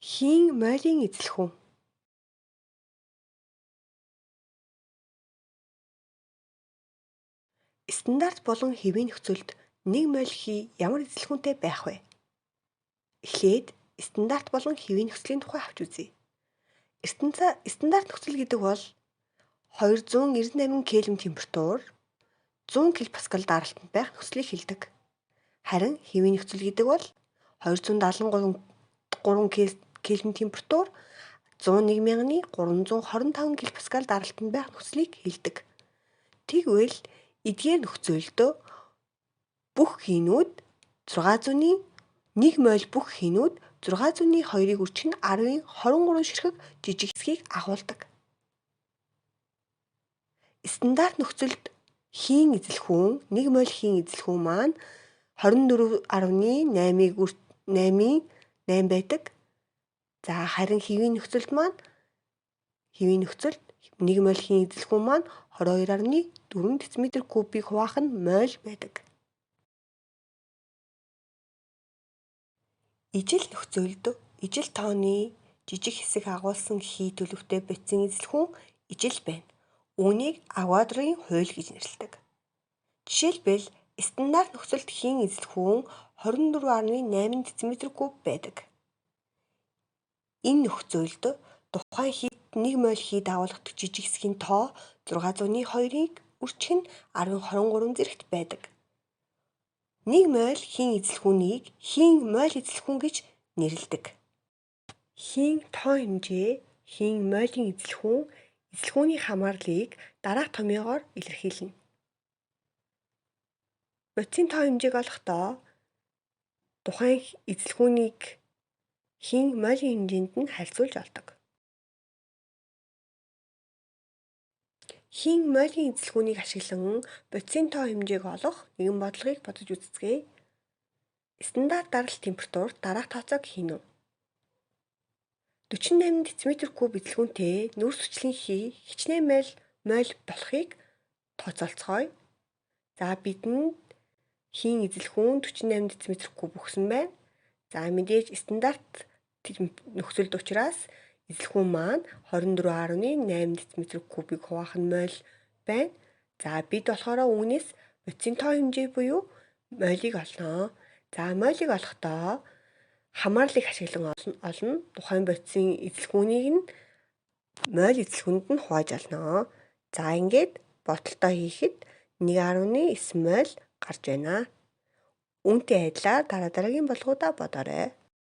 Хийн мойлын эзлэх үү? Стандарт болон хэвийн нөхцөлд нэг мойл хий ямар эзлэхүүнтэй байх вэ? Эхлээд стандарт болон хэвийн нөхцөлийн тухай авч үзье. Стандарт нөхцөл гэдэг бол 298 Кельвин температур 100 кПа даралтанд байх нөхцөлийг хэлдэг. Харин хэвийн нөхцөл гэдэг бол 273 Кельвин температур 101325 кПа даралтанд байх нөхцөлийг хэлдэг. Тэгвэл эдгээр нөхцөлд бүх хийнүүд 600-ны 1 моль бүх хийнүүд 600-ны 2-ыг үржих нь 10-23 ширхэг жижиг хэсгийг агуулдаг. Стандарт нөхцөлд хийн эзлэхүүн 1 моль хийн эзлэхүүн маань 24.8 байдаг. За харин хэвийн нөхцөлд 1 моль хийн эзлэхүүн маань 22.4 дециметр кубыг хуваах нь моль байдаг. Ижил нөхцөлд ижил тооны жижиг хэсэг агуулсан хий төлөвтэй бодисын эзлэхүүн ижил байна. Үүнийг Авогадрогийн хууль гэж нэрлэдэг. Жишээлбэл стандарт нөхцөлд хийн эзлэхүүн 24.8 дециметр куб байдаг. Энэ нөхцөлд тухайн хийд 1 моль хий дагуулгадаг жижиг хэсгийн тоо 600-ны 2-ыг үржих нь 10-23 зэрэгт байдаг. 1 моль хийн эзлэхүүнийг хийн моль эзлэхүүн гэж нэрлэдэг. Хийн тоо хэмжээ хийн мойлын эзлэхүүний хамаарлыг дараах томьёогоор илэрхийлнэ. Бодисын тоо хэмжээг олохдоо тухайн эзлэхүүнийг хийн мойлын хэмжээнд нь харьцуулж олдог. Хийн мойлын эзлэхүүнийг ашиглан бодисын тоо хэмжээг олох нэгэн бодлогыг бодож үзцгээе. Стандарт даралт температур дараах тооцоог хийнэ. 48 дециметр куб эзлэхүүнтэй нүрс хүчлийн хий хичнээн моль болохыг тооцоолцгоё. За бидэнд хийн эзлэхүүн 48 дециметр куб өгсөн байна. За мэдээж стандарт нөхцөлд учраас эзлэхүүн маань 24.8 дециметр кубыг хуваах нь моль байна. За бид болохоор үүнээс бодисын тоо хэмжээ буюу молийг олно. За молийг олохдоо хамаарлыг ашиглан олно. Тухайн бодисын эзлэхүүнийг нь моль эзлэхүүнд нь хувааж олно. За ингээд бодолтоо хийхэд 1.9 моль гарч байна. Үүнтэй адилаар дараагийн бодлогуудаа бодоорой.